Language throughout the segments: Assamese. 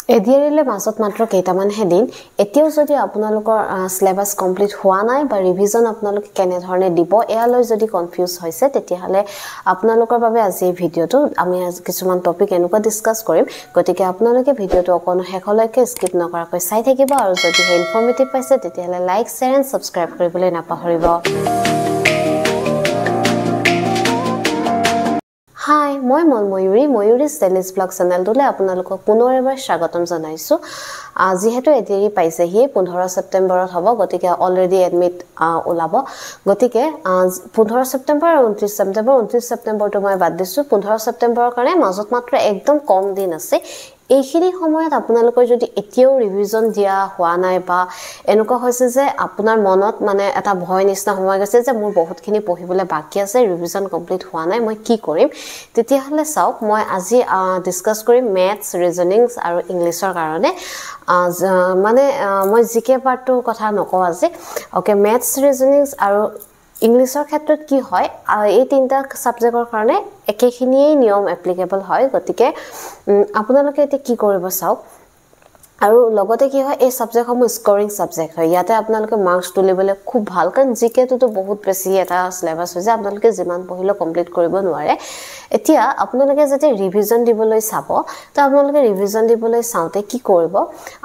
এডিয়াৰিলে মাজত মাত্ৰ কেইটামানহে দিন এতিয়াও যদি আপোনালোকৰ সিলেবাস কমপ্লিট হোৱা নাই বা ৰিভিজন আপোনালোকে কেনে ধৰণে দিব এয়ালৈ যদি কনফিউজ হৈছে তেতিয়াহলে আপোনালোকৰ বাবে আজি এই ভিডিওটো আমি কিছুমান টপিক এনেকুৱা ডিসকাস কৰিম গতিকে আপোনালোকে ভিডিওটো অকন শেষলৈকে স্কিপ নকৰাকৈ চাই থাকিব আৰু যদি ইনফৰ্মেটিভ পাইছে তেতিয়াহলে লাইক শেয়াৰ এণ্ড সাবস্ক্ৰাইব কৰিবলৈ নাপাহৰিব Hi, মই ময়ূৰী ষ্টাইলিছ ব্লগ চেনেলটোলে আপোনালোকক পুনৰ এবাৰ স্বাগতম জনাইছো যিহেতু এডিয়াৰি পাইছেহি 15 ছেপ্টেম্বৰত হ'ব গতিকে অলৰেডি এডমিট ওলাব গতিকে 15 ছেপ্টেম্বৰ আৰু 29 ছেপ্টেম্বৰটো মই বাদ দিছো 15 ছেপ্টেম্বৰৰ কাৰণে মাজত মাত্ৰ একদম কম দিন আছে এইখিনি সময়ত আপোনালোকৰ যদি এতিয়াও ৰিভিজন দিয়া হোৱা নাই বা এনেকুৱা হৈছে যে আপোনাৰ মনত মানে এটা ভয় নিচিনা হৈ গৈছে যে মোৰ বহুতখিনি পঢ়িবলৈ বাকি আছে ৰিভিজন কমপ্লিট হোৱা নাই মই কি কৰিম তেতিয়াহলে চাওক মই আজি ডিসকাস কৰিম ম্যাথছ ৰিজনিংছ আৰু ইংলিছৰ কাৰণে মানে মই জিকে পাৰ্টৰ কথা নকওঁ আজি ওকে ম্যাথছ ৰিজনিংছ আৰু ইংলিছৰ ক্ষেত্ৰত কি হয় এই তিনটা সাবজেক্টৰ কাৰণে একেখিনিয়ে নিয়ম এপ্লিকেবল হয় গতিকে আপোনালোকে এতিয়া কি কৰিব চাওক আৰু লগতে কি হয় এই সাবজেক্টসমূহ স্কোৰিং সাবজেক্ট হয় ইয়াতে আপোনালোকে মাৰ্কস তুলিবলৈ খুব ভাল কাৰণ জিকেটো বহুত বেছি এটা সিলেবাস হৈ যায় আপোনালোকে যিমান পঢ়িলো কমপ্লিট কৰিব নোৱাৰে এতিয়া আপোনালোকে যদি ৰিভিজন দিবলৈ চাব তো আপোনালোকে ৰিভিজন দিবলৈ চাওতে কি কৰিব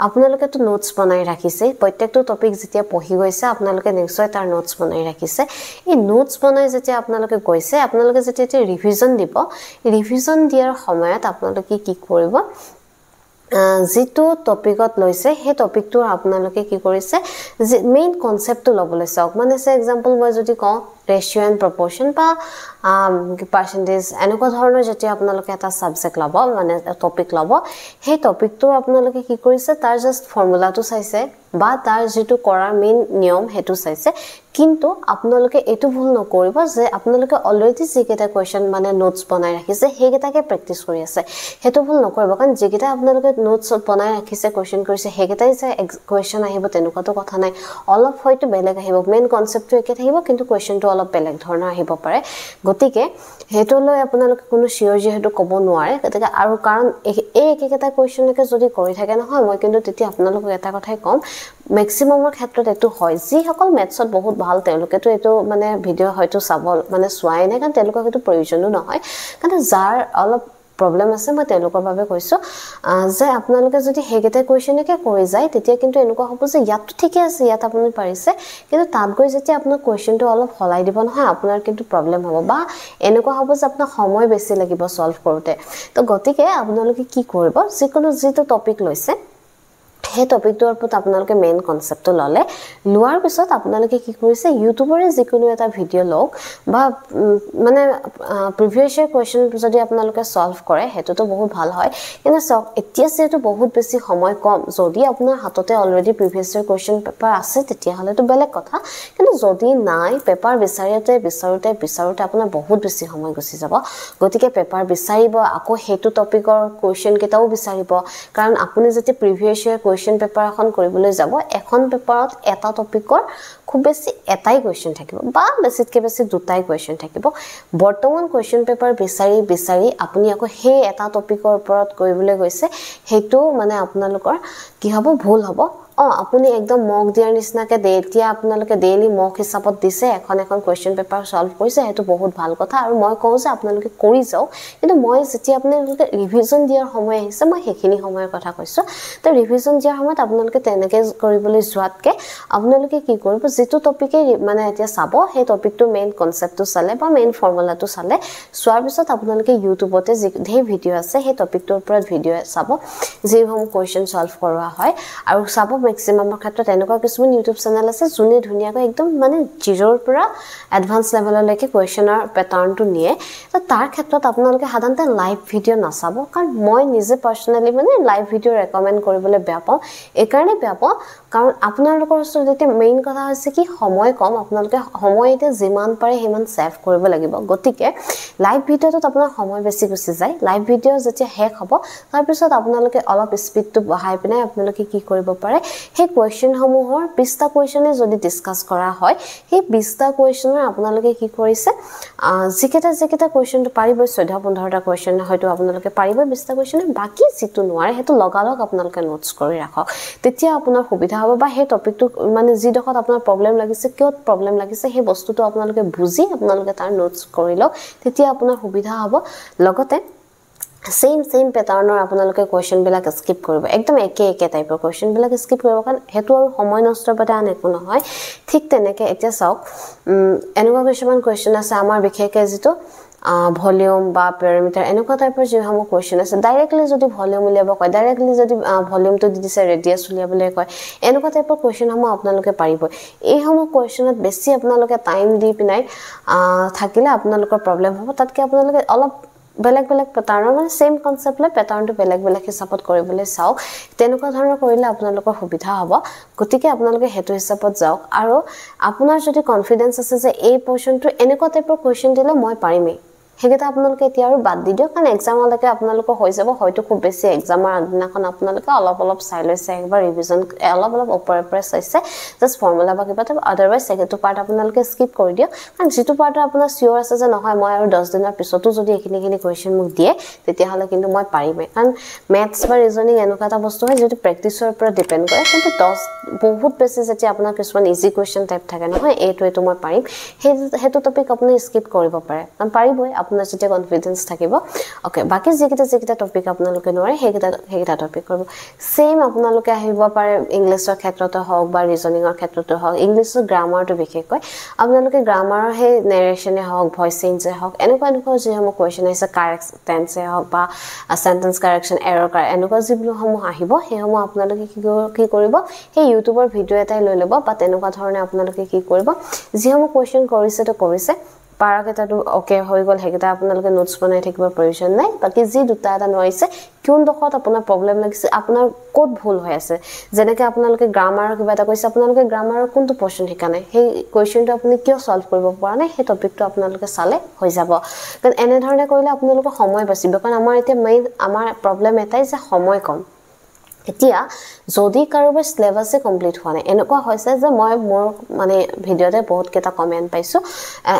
আপোনালোকে তো নোটস বনাই ৰাখিছে প্ৰত্যেকটো টপিক যেতিয়া পঢ়ি গৈছে আপোনালোকে নিশ্চয় তাৰ নোটস বনাই ৰাখিছে এই নোটস বনাই যেতিয়া আপোনালোকে গৈছে আপোনালোকে যেতিয়া ৰিভিজন দিব ৰিভিজন দিয়াৰ সময়ত আপোনালোকে কি কৰিব যেটো টপিকত লৈছে হে টপিকটো আপোনালোকে কি কৰিছে মেইন কনসেপ্টটো লবলৈ চাওক মানে সে এক্সাম্পল মই যদি কওঁ ৰেশিও এণ্ড প্ৰপৰ্শন বা পাৰ্সেন্টেজ এনেকুৱা ধৰণৰ যেতিয়া আপোনালোকে এটা সাবজেক্ট লব মানে টপিক লব হে টপিকটো আপোনালোকে কি কৰিছে তাৰ জাস্ট ফৰ্মুলাটো চাইছে বা তাৰ যেটো কৰাৰ মেইন নিয়ম হেতু চাইছে কিন্তু আপোনালোকে এটো ভুল নকৰিব যে আপোনালোকে অলৰেডি জিকেটা কোৱেশ্চন মানে নোটস বনাই ৰাখিছে হেগেটাকে প্ৰেক্টিস কৰি আছে হেতু ভুল নকৰিব কাৰণ জিকেটা আপোনালোকে নোটস বনাই ৰাখিছে কোৱেশ্চন কৰিছে হেগেটাই যে কোৱেশ্চন আহিব তেনুকাটো কথা নাই অলপ হয়তো বেলেগ আহিব মেইন কনসেপ্টটো একে থাকিব কিন্তু কোৱেশ্চনটো অলপ বেলেগ ধৰণৰ আহিব পাৰে গতিকে হেতুলৈ আপোনালোকে কোনো শিওৰ যেহেতু ক'ব নোৱাৰে গতিকে আৰু কাৰণ এই একেটা কোৱেশ্চনকে যদি কৰি থাকে নহয় মই কিন্তু তেতিয়া আপোনালোকক এটা কথাই কম ম্যাক্সিমামৰ ক্ষেত্ৰত এটো হয় যি সকল ম্যাথছত বহুত ভাল তেওঁলোকেটো এটো মানে ভিডিও হয়তো চাব মানে সোৱাই নাই কাৰণ তেওঁলোকক এটো প্ৰয়োজনো নহয় কাৰণ যাৰ অলপ প্ৰবলেম আছে মই তেওঁলোকৰ বাবে কৈছো যে আপোনালোকে যদি হেগেটা কোৱেশ্চনকে কৰি যায় তেতিয়া কিন্তু এনেকুৱা হ'ব যে ইয়াত ঠিকে আছে ইয়াত আপুনি পাৰিছে কিন্তু তাত গৈ যেতিয়া আপোনাৰ কোৱেশ্চনটো অলপ হলাই দিব নহয় আপোনাৰ কিন্তু প্ৰবলেম হ'ব বা এনেকুৱা হ'ব যে আপোনাৰ সময় বেছি লাগিব সলভ কৰোতে তো গতিকে আপোনালোকে কি কৰিব যিকোনো যেটো টপিক লৈছে হে টপিকটোৰ ওপৰত আপোনালোকে মেইন কনসেপ্টটো ললে লোৱাৰ পিছত আপোনালোকে কি কৰিছে ইউটিউবৰে যিকোনো এটা ভিডিও লওক বা মানে প্ৰিভিয়াস ইয়াৰ কোৱেশ্চন যদি আপোনালোকে সলভ কৰে হেতুটো বহুত ভাল হয় কিন্তু সক এতিয়া যেটো বহুত বেছি সময় কম যদি আপোনাৰ হাততে অলৰেডি প্ৰিভিয়াস ইয়াৰ কোৱেশ্চন পেপাৰ আছে তেতিয়া হলেটো বেলেগ কথা কিন্তু যদি নাই পেপাৰ বিচাৰোতে আপোনাৰ বহুত বেছি সময় গুছি যাব গতিকে পেপাৰ বিচাৰিব আকৌ হেতু টপিকৰ কোৱেশ্চন কেটাও বিচাৰিব কাৰণ আপুনি যদি প্ৰিভিয়াস ইয়াৰ কোৱেশ্চন পেপাৰ এখন কৰিবলৈ যাব এখন পেপাৰত এটা টপিকৰ খুব বেছি এটাই কোৱেশ্চন থাকিব বা বেছিতকে বেছি দুটাই কোৱেশ্চন থাকিব বৰ্তমান কোৱেশ্চন পেপাৰ বিচাৰি আপুনি আকৌ হে এটা টপিকৰ ওপৰত কৰিবলৈ গৈছে হেতু মানে আপোনালোকৰ কি হ'ব ভুল হ'ব আপুনি একদম মক দিয়াৰ নিচিনাকে এতিয়া আপোনালোকে ডেইলি মক হিচাপত দিছে এখন কোৱেশ্চন পেপাৰ সলভ কৰিছে হেতু বহুত ভাল কথা আৰু মই কওঁ যে আপোনালোকে কৰি যাও কিন্তু মই যেতিয়া আপোনালোকে ৰিভিজন দিয়াৰ সময় আহিছে মই হেখিনি সময়ৰ কথা কৈছো তো ৰিভিজন দিয়াৰ সময়ত আপোনালোকে তেনেকে কৰিবলৈ যোৱাতকে আপোনালোকে কি কৰিব যেটো টপিকে মানে এতিয়া চাব হে টপিকটো মেইন কনসেপ্টটো চালে বা মেইন ফৰ্মুলাটো চালে সোৱাৰ পিছত আপোনালোকে ইউটিউবতে যে ভিডিও আছে হে টপিকটোৰ ওপৰত ভিডিও চাব যেহম কোৱেশ্চন সলভ কৰা হয় আৰু চাব ম্যাক্সিমামৰ ক্ষেত্ৰত এনেকুৱা কিছুমান ইউটিউব চেনেল আছে যোনে ধুনিয়াকৈ একদম মানে জিৰোৰ পৰা এডভান্স লেভেললৈকে কোৱেশ্চনৰ প্যাটাৰ্নটো নিয়ে তো তাৰ ক্ষেত্ৰত আপোনালোকে সাধাৰণতে লাইভ ভিডিও নাচাব কাৰণ মই নিজে পাৰ্সোনালি মানে লাইভ ভিডিও ৰেকমেন্ড কৰিবলৈ বেয়া পাওঁ এই কাৰণে বেয়া পাওঁ কাৰণ আপোনালোকৰ ওচৰত মেইন কথা হৈছে কি সময় কম আপোনালোকে সময়তে যিমান পাৰে হিমান সেভ কৰিব লাগিব গতিকে লাইভ ভিডিওত আপোনাৰ সময় বেছি গুছি যায় লাইভ ভিডিও যেতিয়া হেক হ'ব তাৰ পিছত আপোনালোকে অলপ স্পীডটো বঢ়াই পিনে আপোনালোকে কি কৰিব পাৰে সেই কোৱেশ্চন সমূহৰ 20টা কোৱেশ্চনে যদি ডিসকাস কৰা হয় সেই 20টা কোৱেশ্চনৰ আপোনালোকে কি কৰিছে যিকেটা কোৱেশ্চনটো পাৰিব 14-15টা কোৱেশ্চন হয়তো আপোনালোকে পাৰিব 20টা কোৱেশ্চন বাকি যেটো নোৱাৰে হেতু লগালক আপোনালোকে নোটস কৰি ৰাখক তেতিয়া আপোনাৰ সুবিধা হ'ব বা সেই টপিকটো মানে যি দখত আপোনাৰ প্ৰবলেম লাগিছে কিয় প্ৰবলেম লাগিছে সেই বস্তুটো আপোনালোকে বুজি আপোনালোকে তাৰ নোটস কৰি লওক তেতিয়া আপোনাৰ সুবিধা হ'ব লগতে same patternৰ আপোনালোকে কোৱেশ্চন বিলাক স্কিপ কৰিব একদম একে টাইপৰ কোৱেশ্চন বিলাক স্কিপ কৰিব কাৰণ হেতু আৰু সময় নষ্ট পাতে আন একো নহয় ঠিক তেনেকে এতিয়া চাওক এনেকুৱা কিছুমান কোৱেশ্চন আছে আমাৰ বিশেষকৈ যেটো ভলিউম বা প্যাৰামিটাৰ এনেকুৱা টাইপৰ যেসমূহ কোৱেশ্চন আছে ডাইৰেক্টলি যদি ভলিউম উলিয়াব কয় ডাইৰেক্টলি যদি ভলিউমটো দি দিছে ৰেডিয়াছ উলিয়াবলৈ কয় এনেকুৱা টাইপৰ কোৱেশ্চনসমূহ আপোনালোকে পাৰিব এইসমূহ কোৱেশ্চনত বেছি আপোনালোকে টাইম দি পিনাই থাকিলে আপোনালোকৰ প্ৰবলেম হ'ব তাতকে আপোনালোকে অলপ বেলেগ প্যাটাৰ্নৰ মানে সেম কনসেপ্ট লৈ প্যাটাৰ্নটো বেলেগ হিচাপত কৰিবলৈ চাওক তেনেকুৱা ধৰণৰ কৰিলে আপোনালোকৰ সুবিধা হ'ব গতিকে আপোনালোকে হেতু হিচাপত যাওক আৰু আপোনাৰ যদি কনফিডেন্স আছে যে এই পৰ্যনটো এনেকুৱা টাইপৰ কোৱেশ্চন দিলে মই পাৰিমে হেগেটা আপোনালোকে এতিয়া আৰু বাদ দি দিয়ক কাৰণ এক্সামলৈকে আপোনালোকৰ হৈ যাব হয়তো খুব বেছি এক্সামৰ আগদিনাখন আপোনালোকে অলপ চাই লৈছে একবাৰ ৰিভিজন অলপ ওপৰে চাইছে জাস্ট ফৰ্মুলা বা কিবা আদাৰৱাইজ সেটো পাৰ্ট আপোনালোকে স্কিপ কৰি দিয়ক কাৰণ যেটো পাৰ্ট আপোনাৰ সিওৰ আছে যে নহয় মই আৰু 10 দিনৰ পিছতো যদি এখিনি কোৱেশ্চন মোক দিয়ে তেতিয়া হলে কিন্তু মই পাৰিমে কাৰণ ম্যাথছ বা ৰিজনিং এনেকুৱা এটা বস্তু হয় যেটো প্ৰেক্টিছৰ ওপৰত ডিপেন্ড কৰে কিন্তু 10 বহুত বেছি যেতিয়া আপোনাৰ কিছুমান ইজি কোৱেশ্চন টাইপ থাকে নহয় এটো মই পাৰিম হেতু টপিক আপুনি স্কিপ কৰিব পাৰে কাৰণ পাৰিবই আপোনাৰ যেতিয়া কনফিডেন্স থাকিব ওকে বাকি যেকিটা টপিক আপোনালোকে নোৱাৰে হেগিটা টপিক কৰিব সেম আপোনালোকে আহিব পাৰে ইংলিশৰ ক্ষেত্ৰতে হওক বা ৰিজনিংৰ ক্ষেত্ৰতে হওক ইংলিশৰ গ্ৰামাৰটো বিশেষকৈ আপোনালোকে গ্ৰামাৰৰ হে নেৰেচনে হওক ভয়েস চেঞ্জে হওক এনেকুৱা যেসমূহ কোৱেশ্চন আছে কাৰেক্ট টেন্সে হওক বা সেন্টেন্স কাৰেকচন এৰৰ এনেকুৱা যিসমূহ আহিব হেসমূহ আপোনালোকে কি কৰিব সেই ইউটিউবৰ ভিডিও এটাই লৈ ল'ব বা তেনেকুৱা ধৰণে আপোনালোকে কি কৰিব যিসমূহ কোৱেশ্চন কৰিছে পাৰাকেটাটো ওকে হৈ গল হেগেটা আপোনালোকে নোটস বনাই থাকিব প্ৰয়োজন নাই বাকি যি দুটা এটা নোৱাইছে কোন দখত আপোনাৰ প্ৰবলেম লাগিছে আপোনাৰ কোড ভুল হৈ আছে যেনেকৈ আপোনালোকে গ্ৰামাৰৰ কিবা এটা কৈছে আপোনালোকে গ্ৰামাৰৰ কোনটো পৰ্যন শিকা নাই সেই কোৱেশ্চনটো আপুনি কিয় সলভ কৰিব পৰা নাই সেই টপিকটো আপোনালোকে চালে হৈ যাব কাৰণ এনে ধৰণে কৰিলে আপোনালোকৰ সময় বাচিব কাৰণ আমাৰ এতিয়া মেইন আমাৰ প্ৰবলেম এটাই যে সময় কম এতিয়া যদি কাৰোবাৰ সিলেবাসে কমপ্লিট হোৱা নাই এনেকুৱা হৈছে যে মই মোৰ মানে ভিডিওতে বহুত কেটা কমেন্ট পাইছো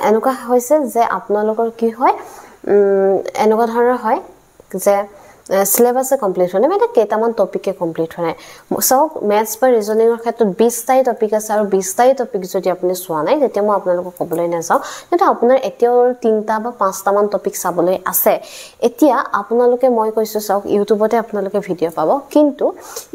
এনেকুৱা হৈছে যে আপোনালোকৰ কি হয় এনেকুৱা ধৰণৰ হয় যে সিলেবাসে কমপ্লিট হোৱা নাই মানে কেটামান টপিকে কমপ্লিট হোৱা নাই সব ম্যাথছ বা ৰিজনিংৰ ক্ষেত্ৰত 20টাই টপিক আছে আৰু 20টাই টপিক যদি আপুনি চোৱা নাই তেতিয়া মই আপোনালোকক ক'বলৈ নাযাওঁ কিন্তু আপোনাৰ এতিয়াও 3টা বা 5টা মান টপিক চাবলৈ আছে এতিয়া আপোনালোকে মই কৈছো চাওক ইউটিউবতে আপোনালোকে ভিডিও পাব কিন্তু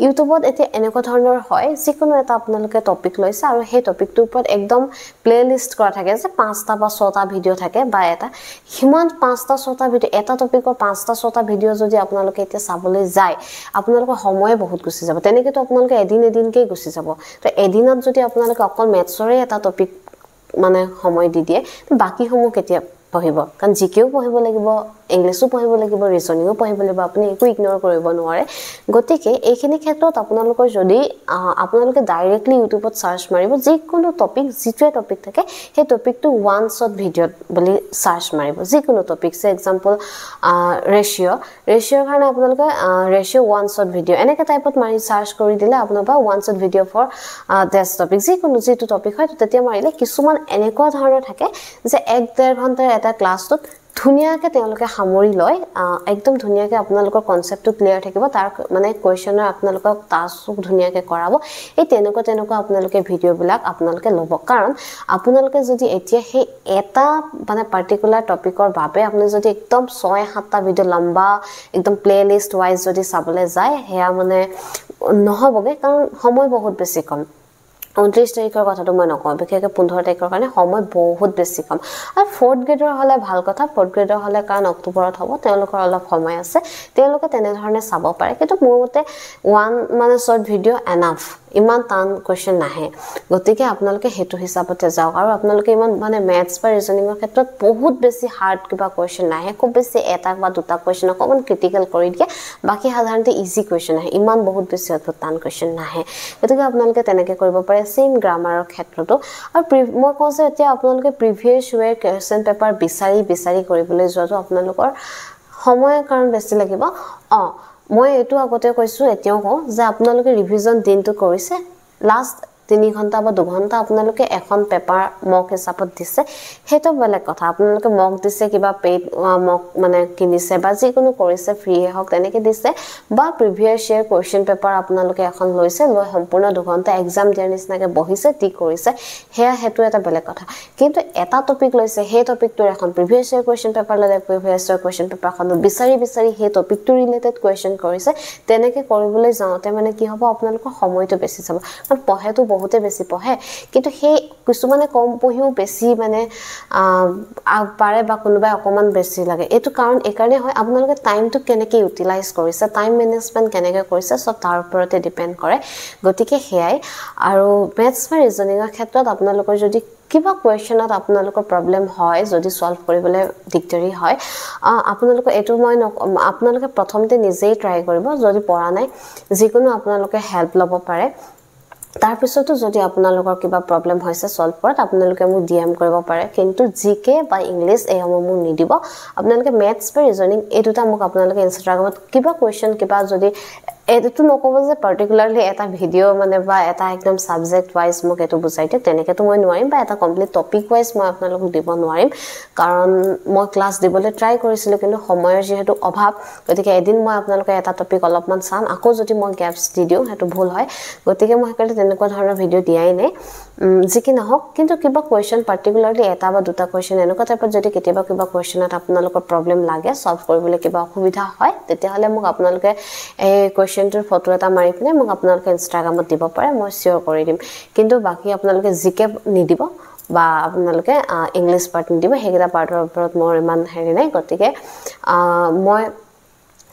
ইউটিউবত এতিয়া এনেকুৱা ধৰণৰ হয় যিকোনো এটা আপোনালোকে টপিক লৈছে আৰু সেই টপিকটোৰ ওপৰত একদম প্লেলিষ্ট কৰা থাকে যে 5টা বা 6টা ভিডিও থাকে বা এটা হিমান 5টা 6টা ভিডিও এটা টপিকৰ 5টা 6টা ভিডিও যদি আপোনালোকে এতিয়া চাবলৈ যায় আপোনালোকৰ সময় বহুত গুছি যাব তেনেকেতো আপোনালোকে এদিনকে গুছি যাব তো এদিনত যদি আপোনালোকে অকল ম্যাথছৰে এটা টপিক মানে সময় দি দিয়ে বাকি সমূহ কেতিয়া পঢ়িব কাৰণ জিকেও পঢ়িব লাগিব ইংলিশও পঢ়িব লাগিব ৰিজনিংও পঢ়িব লাগিব আপুনি একো ইগনোৰ কৰিব নোৱাৰে গতিকে এইখিনি ক্ষেত্ৰত আপোনালোকৰ যদি আপোনালোকে ডাইৰেক্টলি ইউটিউবত সাৰ্চ মাৰিব যিকোনো টপিক যিটোৱে টপিক থাকে সেই টপিকটো ওৱান শট ভিডিঅ বুলি সাৰ্চ মাৰিব যিকোনো টপিক সে এক্সাম্পল ৰেশিঅ'ৰ কাৰণে আপোনালোকে ৰেশিঅ ওৱান শট ভিডিঅ এনেকা টাইপত মাৰি সাৰ্চ কৰি দিলে আপোনালোকৰ one shot video for this topic যিকোনো যেটো টপিক হয় তেতিয়া মাৰিলে কিছুমান এনেকুৱা ধৰণৰ থাকে যে 1.5 ঘণ্টাৰ এটা ক্লাছটোত ধুনিয়াকে তেওঁলোকে সামৰি লয় একদম ধুনিয়াকে আপোনালোকৰ কনসেপ্টটো ক্লিয়াৰ থাকিব তাৰ মানে কোৱেশ্চনৰ আপোনালোকক টাস্ক ধুনিয়াকে কৰাব এই তেনেকুৱা আপোনালোকে ভিডিও বিলাক আপোনালোকে ল'ব কাৰণ আপোনালোকে যদি এতিয়া সেই এটা মানে পাৰ্টিকুলাৰ টপিকৰ বাবে আপুনি যদি একদম 6-7টা ভিডিও লম্বা একদম প্লেলিষ্ট ওয়াইজ যদি চাবলৈ যায় হেয়া মানে নহবগে কাৰণ সময় বহুত বেছি কম 29 তাৰিখৰ কথাটো মই নকওঁ বিশেষকৈ 15 তাৰিখৰ কাৰণে সময় বহুত বেছি কম আৰু 4th গ্ৰেডৰ হলে ভাল কথা 4th গ্ৰেডৰ হলে কাৰণ অক্টোবৰত হ'ব তেওঁলোকৰ অলপ সময় আছে তেওঁলোকে তেনে ধৰণে চাব পাৰে কিন্তু মোৰ মতে ওৱান মানে শৰ্ট ভিডিও এনাফ ইমান টান কোৱেশ্চন নাহে গতিকে আপোনালোকে হেতু হিচাপতে যাওক আৰু আপোনালোকে ইমান মানে ম্যাথছ বা ৰিজনিংৰ ক্ষেত্ৰত বহুত বেছি হাৰ্ড কিবা কোৱেশ্চন নাহে খুব বেছি এটা বা দুটা কোৱেশ্চন অকমান ক্ৰিটিকেল কৰি দিয়ে বাকি সাধাৰণতে ইজি কোৱেশ্চন আহে ইমান বহুত বেছি অদ্ভুত টান কোৱেশ্চন নাহে গতিকে আপোনালোকে তেনেকে কৰিব পাৰে সেম গ্ৰামাৰৰ ক্ষেত্ৰতো আৰু মই কওঁ যে এতিয়া আপোনালোকে প্ৰিভিয়াস ইয়েৰ কোৱেশ্চন পেপাৰ বিচাৰি কৰিবলৈ যোৱাটো আপোনালোকৰ সময়ৰ কাৰণ বেছি লাগিব মই এটো আগতে কৈছো এতিয়াও কও যে আপোনালোকে ৰিভিজন দিনটো কৰিছে লাষ্ট 3 ঘন্টা বা 2 ঘন্টা আপোনালোকে এখন পেপাৰ মক হিচাপত দিছে হেটো বেলেগ কথা আপোনালোকে মক দিছে কিবা পেইড মক মানে কিনিছে বা যি কোনো কৰিছে ফ্ৰী হক তেনেকে দিছে বা প্ৰিভিয়াস ইয়াৰ কোৱেশ্চন পেপাৰ আপোনালোকে এখন লৈছে লৈ সম্পূৰ্ণ 2 ঘন্টা এক্সাম দিয়াৰ নিচিনাকে বহিছে টি কৰিছে হেয়া হেতু এটা বেলেগ কথা কিন্তু এটা টপিক লৈছে হে টপিকটোৰ এখন প্ৰিভিয়াস ইয়াৰ কোৱেশ্চন পেপাৰ ললে প্ৰিভিয়াস ইয়াৰ কোৱেশ্চন পেপাৰখন বিচাৰি হে টপিকটো ৰিলেটেড কোৱেশ্চন কৰিছে তেনেকে কৰিবলৈ যাওতে মানে কি হ'ব আপোনালোকৰ সময়টো বেছি যাব কাৰণ পঢ়েটো বহুতে বেছি পঢ়ে কিন্তু সেই কিছুমানে কম পঢ়িও বেছি মানে পাৰে বা কোনোবাই অকমান বেছি লাগে এটো কাৰণ একাৰণে হয় আপোনালোকে টাইমটো কেনেকৈ ইউটিলাইজ কৰিছে টাইম মেনেজমেন্ট কেনেকৈ কৰিছে সব তাৰ ওপৰতে ডিপেন্ড কৰে গতিকে হেয়াই আৰু মেথছ বা ৰিজনিংৰ ক্ষেত্ৰত আপোনালোকৰ যদি কিবা কোৱেশ্চনত আপোনালোকৰ প্ৰবলেম হয় যদি সলভ কৰিবলৈ দিগদাৰি হয় আপোনালোকে এটো মই আপোনালোকে প্ৰথমতে নিজেই ট্ৰাই কৰিব যদি পৰা নাই যিকোনো আপোনালোকে হেল্প ল'ব পাৰে তাৰ পিছতো যদি আপোনালোকৰ কিবা প্ৰবলেম হৈছে সলভ কৰাত আপোনালোকে মোক ডিএম কৰিব পাৰে কিন্তু জিকে বা ইংলিশ এসমূহ মোক নিদিব আপোনালোকে মেথছ বা ৰিজনিং এই দুটা মোক আপোনালোকে ইনষ্টাগ্ৰামত কিবা কোৱেশ্চন কিবা যদি এটো নকব যে পাৰ্টিকুলাৰলি এটা ভিডিও মানে বা এটা একদম সাবজেক্ট ওয়াইজ মোক এটো বুজাই দিয় তেনেকে তো মই নোৱাৰিম বা এটা কমপ্লিট টপিক ওয়াইজ মই আপোনালোকক দিব নোৱাৰিম কাৰণ মই ক্লাস দিবলৈ ট্ৰাই কৰিছিলো কিন্তু সময়ৰ যেহেতু অভাৱ গতিকে এদিন মই আপোনালোকে এটা টপিক অলপমান চাম আকৌ যদি মই গ্যাপছ দি দিও হেতু ভুল হয় গতিকে মই হেকলে তেনেকুৱা ধৰণৰ ভিডিও দিয়াই নাই যিকি নহওক কিন্তু কিবা কোৱেশ্চন পাৰ্টিকুলাৰলি এটা বা দুটা কোৱেশ্চন এনেকুৱা টাইপত যদি কেতিয়াবা কিবা কোৱেশ্চনত আপোনালোকৰ প্ৰবলেম লাগে সলভ কৰিবলৈ কিবা অসুবিধা হয় তেতিয়াহলে মোক আপোনালোকে এই কোৱেশ্চনটোৰ ফটো এটা মাৰি পিনে মোক আপোনালোকে ইনষ্টাগ্ৰামত দিব পাৰে মই শিওৰ কৰি দিম কিন্তু বাকি আপোনালোকে জিকে নিদিব বা আপোনালোকে ইংলিশ পাৰ্ট নিদিব হেগিটা পাৰ্টৰ ওপৰত মোৰ ইমান হেৰি নাই গতিকে মই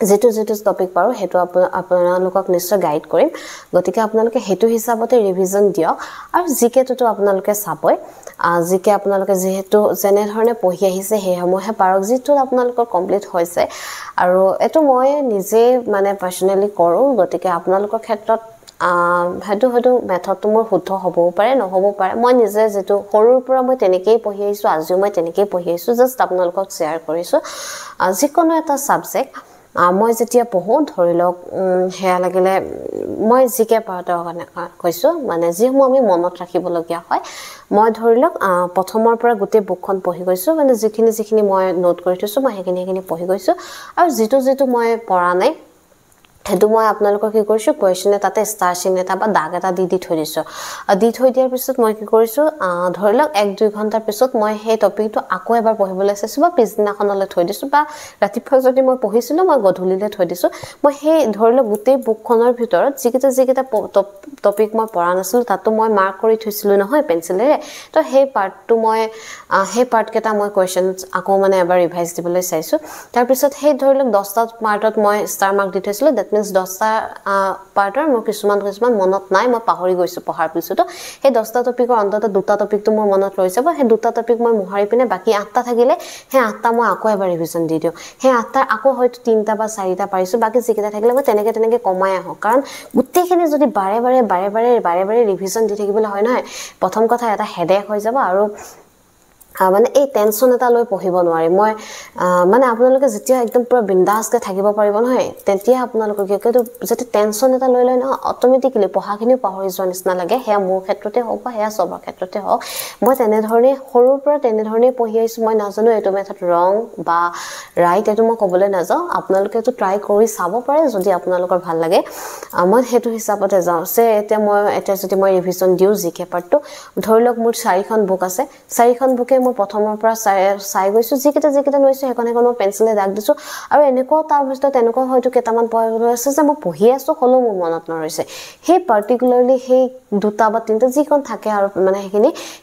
যেটো টপিক পাৰো হেতু আপোনালোকক নিশ্চয় গাইড কৰিম গতিকে আপোনালোকে হেতু হিচাপতে ৰিভিজন দিয়ক আৰু জিকেটো আপোনালোকে চাবই জিকে আপোনালোকে যেহেতু জেনে ধৰণে পঢ়ি আহিছে হেসমূহে পাৰক যেটো আপোনালোকৰ কমপ্লিট হৈছে আৰু এটো মই নিজে মানে পাৰ্সোনালি কৰো গতিকে আপোনালোকৰ ক্ষেত্ৰত হেতু মেথডটো মোৰ শুদ্ধ হ'বও পাৰে নহ'ব পাৰে মই নিজে যেটো সৰুৰ পৰা মই তেনেকেই পঢ়ি আহিছো আজিও মই তেনেকেই পঢ়ি আহিছো জাস্ট আপোনালোকক শেয়াৰ কৰিছো যিকোনো এটা সাবজেক্ট মই যেতিয়া পঢ়ো ধৰি লওক হেয়া লাগিলে মই জিকে পাৰ্টৰ কাৰণে কৈছো মানে যিসমূহ আমি মনত ৰাখিব লগিয়া হয় মই ধৰি লওক প্ৰথমৰ পৰা গোটে বুকখন পঢ়ি গৈছো মানে যিখিনি মই নোট কৰি থৈছো মই হেখিনি পঢ়ি গৈছো আৰু যেটো মই পঢ়া নাই হেতু মই আপোনালোকক কি কৰিছো কোৱেশ্চন এটাতে ষ্টাৰ চিন এটা বা দাগ এটা দি থৈ দিছো দি থৈ দিয়াৰ পিছত মই কি কৰিছো ধৰি লওক 1-2 ঘণ্টাৰ পিছত মই সেই টপিকটো আকৌ এবাৰ পঢ়িবলৈ চাইছো বা পিছদিনাখনলৈ থৈ দিছো বা ৰাতিপুৱা যদি মই পঢ়িছিলো মই গধূলিলৈ থৈ দিছো মই সেই ধৰি লওক গোটেই বুকখনৰ ভিতৰত যিকিটা টপিক মই পঢ়া নাছিলো তাতো মই মাৰ্ক কৰি থৈছিলো নহয় পেন্সিলেৰে তো সেই পাৰ্টটো মই সেই পাৰ্ট কেটা মই কোৱেশ্চনছ আকৌ মানে এবাৰ ৰিভাইজ দিবলৈ চাইছো তাৰ পিছত সেই ধৰি লওক 10টা পাৰ্টত মই ষ্টাৰ মাৰ্ক দি থৈছিলো দ্যাট মিন্স 10টা পাৰ্টৰ মোৰ কিছুমান মনত নাই মই পাহৰি গৈছো পঢ়াৰ পিছতো সেই 10টা টপিকৰ অন্তত দুটা টপিকটো মোৰ মনত ৰৈছে বা সেই দুটা টপিক মই মুহাৰি পিনে বাকি 8টা থাকিলে সেই 8টা মই আকৌ এবাৰ ৰিভিজন দি দিও সেই 8টাৰ আকৌ হয়তো 3টা বা 4টা পাৰিছো বাকি যিকিটা থাকিলে মই তেনেকে কমাই আহো কাৰণ গুটেখিনি যদি বাৰে ৰিভিজন দি থাকিবলৈ হয় নহয় প্ৰথম কথা এটা হেডেক হৈ যাব আৰু মানে এই টেনশন এটা লৈ পঢ়িব নোৱাৰি মই মানে আপোনালোকে যেতিয়া একদম পুৰা বিন্দাসকে থাকিব পাৰিব নহয় তেতিয়া আপোনালোকে কিন্তু যদি টেনশন এটা লৈ লয় না অটোমেটিক্যালি পঢ়াখিনি পাহৰি যোৱা নিচিনা লাগে হেয়া মোৰ ক্ষেত্ৰতে হওক বা হেয়া সবৰ ক্ষেত্ৰতে হওক মই তেনে ধৰণে সৰুৰ পৰা তেনে ধৰণে পঢ়ি আহিছো মই নাজানো এটো মেথড ৰং বা ৰাইট এটো মই কবলৈ নাযাও আপোনালোকে তো ট্ৰাই কৰি চাব পাৰে যদি আপোনালোকৰ ভাল লাগে মই হেতু হিচাপতে যাও সে এতিয়া যদি মই ৰিভিজন দিও জিকে পাৰ্টটো ধৰি লওক মোৰ 4খন বুক আছে 4খন বুকে মই প্ৰথমৰ পৰা চাই গৈছো যিকিটা লৈছো হেকনে মই পেন্সিলে দাগ দিছো আৰু এনেকুৱা তাৰ ভিতৰত এনেকুৱা হয়তো কেটামান পঢ়িবলৈ আছে যে মই পঢ়ি আছো হলো মোৰ মনত নৰৈছে সেই পাৰ্টিকুলাৰলি সেই দুটা বা তিনটা যিকোন থাকে আৰু মানে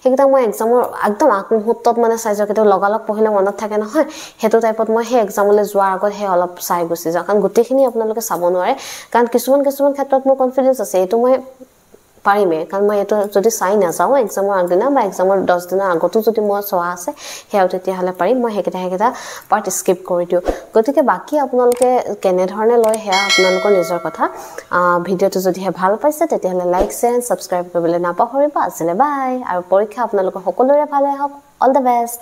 হেকিটা মই এক্সামৰ একদম আগমুহূৰ্তত মানে চাইছো কেটা লগালগ পঢ়িলে মনত থাকে নহয় হেতু টাইপত মই সেই এক্সামলৈ যোৱাৰ আগত হে অলপ চাই গৈছি যাও কাৰণ গুটেখিনি আপোনালোকে চাব নোৱাৰে কাৰণ কিছুমান ক্ষেত্ৰত মোৰ কনফিডেন্স আছে এটো মই পাৰিমে কাৰণ মই এটো যদি চাই না যাও এক্সামৰ আগদিনা বা এক্সামৰ 10 দিনৰ আগতো যদি মই চোৱা আছে হেও তেতিয়া হলে পাৰিম মই হেকিটা পাৰ্ট স্কিপ কৰি দিও গতিকে বাকি আপোনালোকে কেনে ধৰণে লয় হেয়া আপোনালোকৰ নিজৰ কথা ভিডিওটো যদি ভাল পাইছে তেতিয়া হলে লাইক শেয়াৰ সাবস্ক্ৰাইব কৰিবলৈ নাপাহৰিবা আজিলে বাই আৰু পৰীক্ষা আপোনালোকৰ সকলোৰে ভালে হওক অল দ্য বেষ্ট